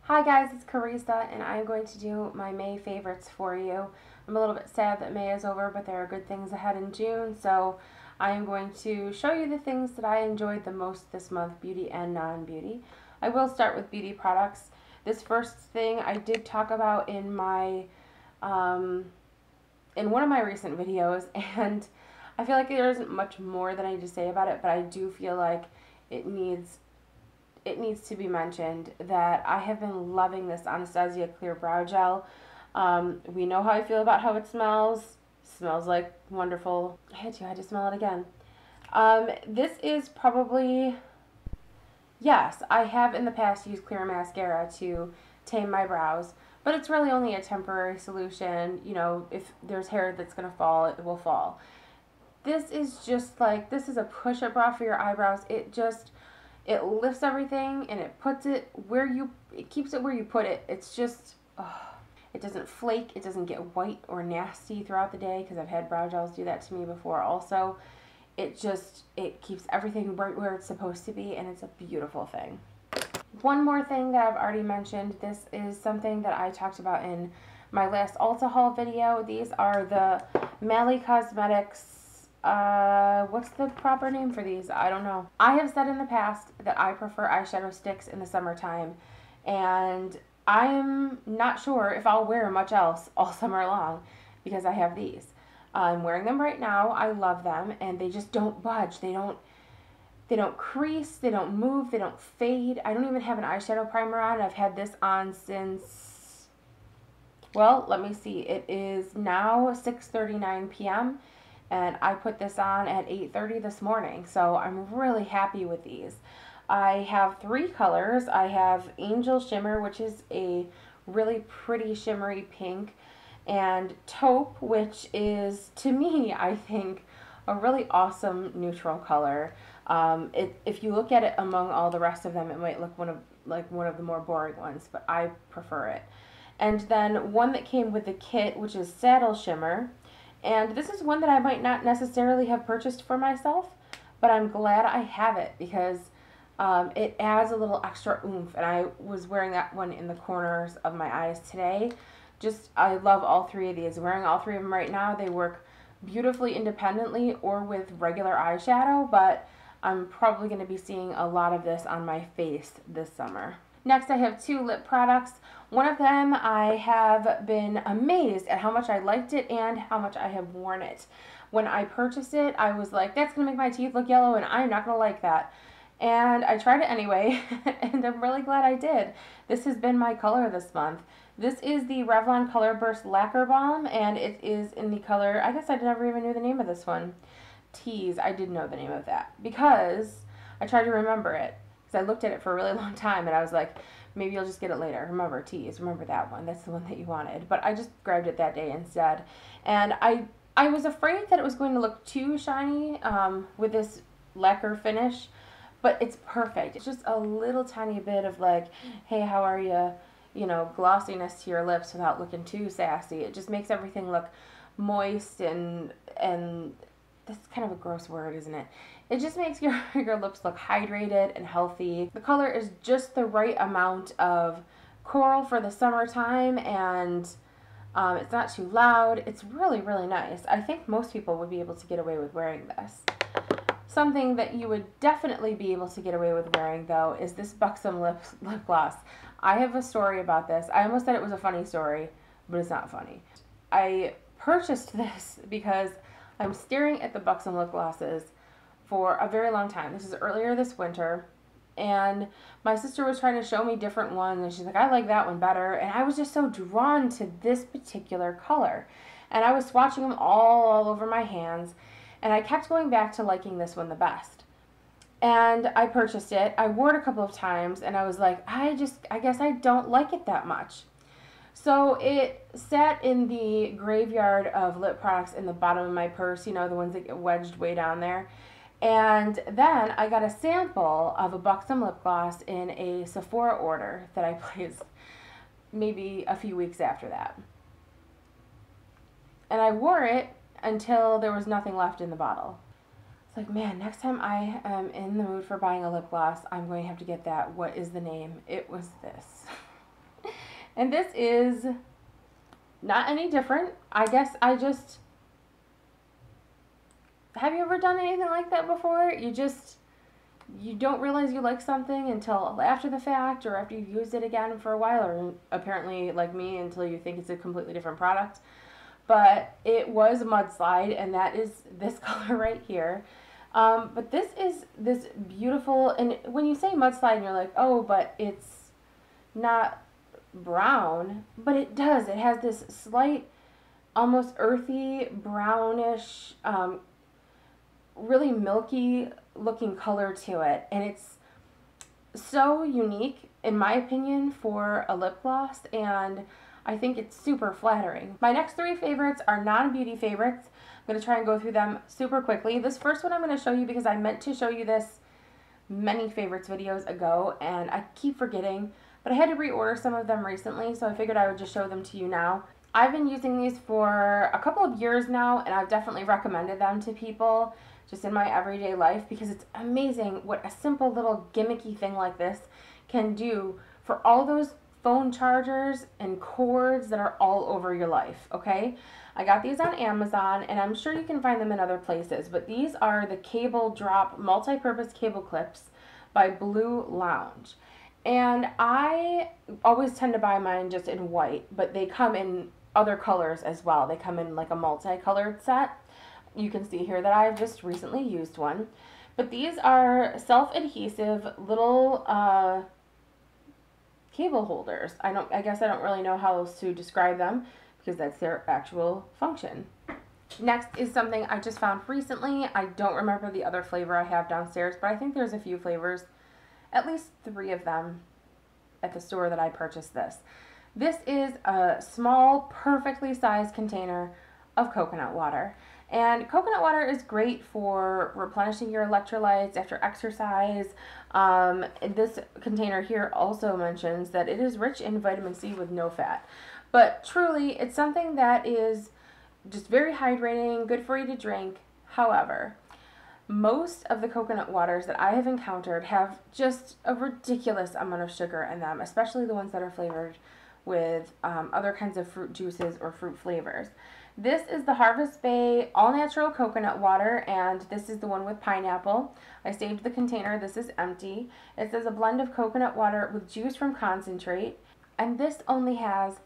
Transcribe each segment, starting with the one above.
Hi guys, it's Carissa, and I'm going to do my May favorites for you. I'm a little bit sad that May is over, but there are good things ahead in June, so I am going to show you the things that I enjoyed the most this month, beauty and non-beauty. I will start with beauty products. This first thing I did talk about in one of my recent videos, and I feel like there isn't much more that I need to say about it, but I do feel like it needs to be mentioned that I have been loving this Anastasia Clear Brow Gel. We know how I feel about how it smells. Smells like wonderful. I had to smell it again. This is probably, yes, I have in the past used clear mascara to tame my brows, but it's really only a temporary solution. You know, if there's hair that's going to fall, it will fall. This is just like, this is a push-up bra for your eyebrows. It lifts everything and it puts it where it keeps it where you put it. It's just, it doesn't flake. It doesn't get white or nasty throughout the day, because I've had brow gels do that to me before also. It keeps everything right where it's supposed to be, and it's a beautiful thing. One more thing that I've already mentioned, this is something that I talked about in my last Ulta haul video. These are the Mally Cosmetics, what's the proper name for these? I don't know. I have said in the past that I prefer eyeshadow sticks in the summertime, and I'm not sure if I'll wear much else all summer long because I have these. I'm wearing them right now. I love them, and they just don't budge. They don't crease, they don't move, they don't fade. I don't even have an eyeshadow primer on. I've had this on since, well, let me see. It is now 6:39 p.m. and I put this on at 8:30 this morning, so I'm really happy with these. I have three colors. I have Angel Shimmer, which is a really pretty shimmery pink, and Taupe, which is, to me, I think, a really awesome neutral color. If you look at it among all the rest of them, it might look one of the more boring ones, but I prefer it. And then one that came with the kit, which is Saddle Shimmer. And this is one that I might not necessarily have purchased for myself, but I'm glad I have it because it adds a little extra oomph. And I was wearing that one in the corners of my eyes today. I love all three of these. I'm wearing all three of them right now. They work beautifully independently or with regular eyeshadow, but I'm probably going to be seeing a lot of this on my face this summer. Next, I have two lip products. One of them, I have been amazed at how much I liked it and how much I have worn it. When I purchased it, I was like, that's going to make my teeth look yellow and I'm not going to like that. And I tried it anyway, and I'm really glad I did. This has been my color this month. This is the Revlon Color Burst Lacquer Balm, and it is in the color, I guess I never even knew the name of this one. Tease. I did know the name of that because I tried to remember it. Because I looked at it for a really long time, and I was like, maybe you'll just get it later. Remember Tease. Remember that one. That's the one that you wanted. But I just grabbed it that day instead. And I was afraid that it was going to look too shiny with this lacquer finish, but it's perfect. It's just a little tiny bit of like, hey, how are you? You know, glossiness to your lips without looking too sassy. It just makes everything look moist and that's kind of a gross word, isn't it? It just makes your lips look hydrated and healthy. The color is just the right amount of coral for the summertime, and it's not too loud. It's really, really nice. I think most people would be able to get away with wearing this. Something that you would definitely be able to get away with wearing, though, is this Buxom lip gloss. I have a story about this. I almost said it was a funny story, but it's not funny. I purchased this because I'm staring at the Buxom lip glosses for a very long time. This is earlier this winter, and my sister was trying to show me different ones, and she's like, I like that one better, and I was just so drawn to this particular color. And I was swatching them all over my hands, and I kept going back to liking this one the best. And I purchased it. I wore it a couple of times, and I was like, I guess I don't like it that much. So it sat in the graveyard of lip products in the bottom of my purse, you know, the ones that get wedged way down there. And then I got a sample of a Buxom lip gloss in a Sephora order that I placed maybe a few weeks after that. And I wore it until there was nothing left in the bottle. It's like, man, next time I am in the mood for buying a lip gloss, I'm going to have to get that. What is the name? It was this. And this is not any different. I guess I just, have you ever done anything like that before? You don't realize you like something until after the fact, or after you've used it again for a while, or apparently like me, until you think it's a completely different product. But it was Mudslide, and that is this color right here. But this is this beautiful, and when you say Mudslide and you're like, oh, but it's not brown, but it does. It has this slight, almost earthy, brownish, really milky looking color to it, and it's so unique in my opinion for a lip gloss, and I think it's super flattering. My next three favorites are non-beauty favorites. I'm going to try and go through them super quickly. This first one I'm going to show you because I meant to show you this many favorites videos ago and I keep forgetting, but I had to reorder some of them recently, so I figured I would just show them to you now. I've been using these for a couple of years now, and I've definitely recommended them to people just in my everyday life because it's amazing what a simple little gimmicky thing like this can do for all those phone chargers and cords that are all over your life, okay? I got these on Amazon, and I'm sure you can find them in other places, but these are the Cable Drop Multi-Purpose Cable Clips by Blue Lounge. And I always tend to buy mine just in white, but they come in other colors as well. They come in like a multicolored set. You can see here that I've just recently used one. But these are self-adhesive little cable holders. I guess I don't really know how else to describe them because that's their actual function. Next is something I just found recently. I don't remember the other flavor I have downstairs, but I think there's a few flavors, at least 3 of them at the store that I purchased this. This is a small, perfectly sized container of coconut water. And coconut water is great for replenishing your electrolytes after exercise. This container here also mentions that it is rich in vitamin C with no fat. But truly, it's something that is just very hydrating, good for you to drink. However, most of the coconut waters that I have encountered have just a ridiculous amount of sugar in them, especially the ones that are flavored with other kinds of fruit juices or fruit flavors. This is the Harvest Bay All Natural Coconut Water, and this is the one with pineapple. I saved the container. This is empty. It says a blend of coconut water with juice from concentrate, and this only has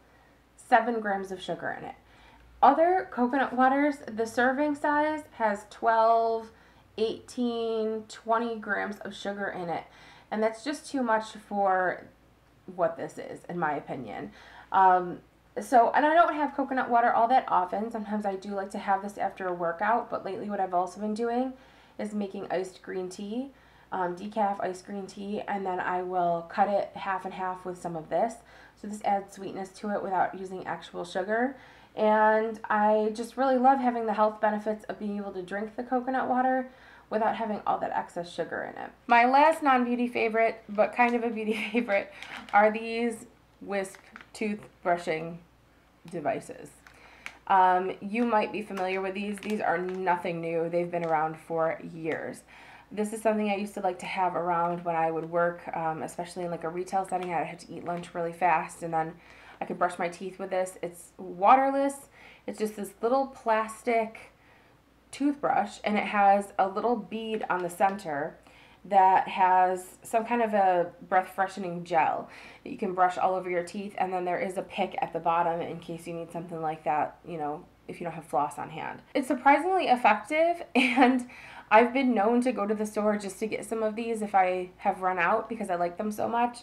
7 grams of sugar in it. Other coconut waters, the serving size has 12, 18, 20 grams of sugar in it, and that's just too much for what this is, in my opinion. And I don't have coconut water all that often. Sometimes I do like to have this after a workout, but lately what I've also been doing is making iced green tea, decaf iced green tea, and then I will cut it half and half with some of this. So this adds sweetness to it without using actual sugar. And I just really love having the health benefits of being able to drink the coconut water without having all that excess sugar in it. My last non-beauty favorite, but kind of a beauty favorite, are these Wisp toothbrushing devices. You might be familiar with these. These are nothing new. They've been around for years. This is something I used to like to have around when I would work, especially in like a retail setting. I had to eat lunch really fast, and then I could brush my teeth with this. It's waterless. It's just this little plastic toothbrush, and it has a little bead on the center that has some kind of a breath freshening gel that you can brush all over your teeth, and then there is a pick at the bottom in case you need something like that, you know, if you don't have floss on hand. It's surprisingly effective, and I've been known to go to the store just to get some of these if I have run out because I like them so much.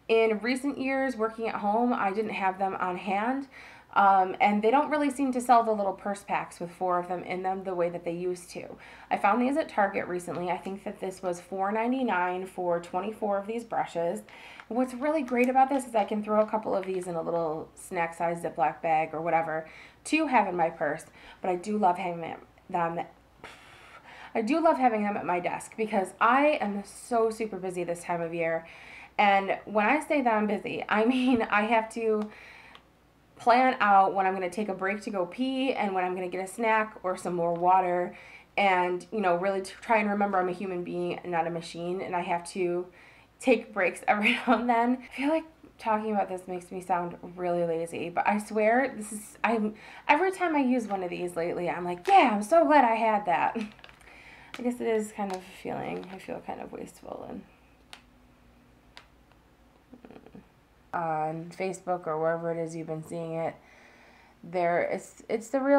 In recent years, working at home, I didn't have them on hand. And they don't really seem to sell the little purse packs with 4 of them in them the way that they used to. I found these at Target recently. I think that this was $4.99 for 24 of these brushes. And what's really great about this is I can throw a couple of these in a little snack-sized Ziploc bag or whatever to have in my purse. But I do love having them. I do love having them at my desk because I am so super busy this time of year. And when I say that I'm busy, I mean I have to plan out when I'm going to take a break to go pee and when I'm going to get a snack or some more water, and, you know, really try and remember I'm a human being and not a machine, and I have to take breaks every now and then. I feel like talking about this makes me sound really lazy, but I swear every time I use one of these lately, I'm like, yeah, I'm so glad I had that. I guess it is kind of a feeling. I feel kind of wasteful and on Facebook or wherever it is you've been seeing it. It's the real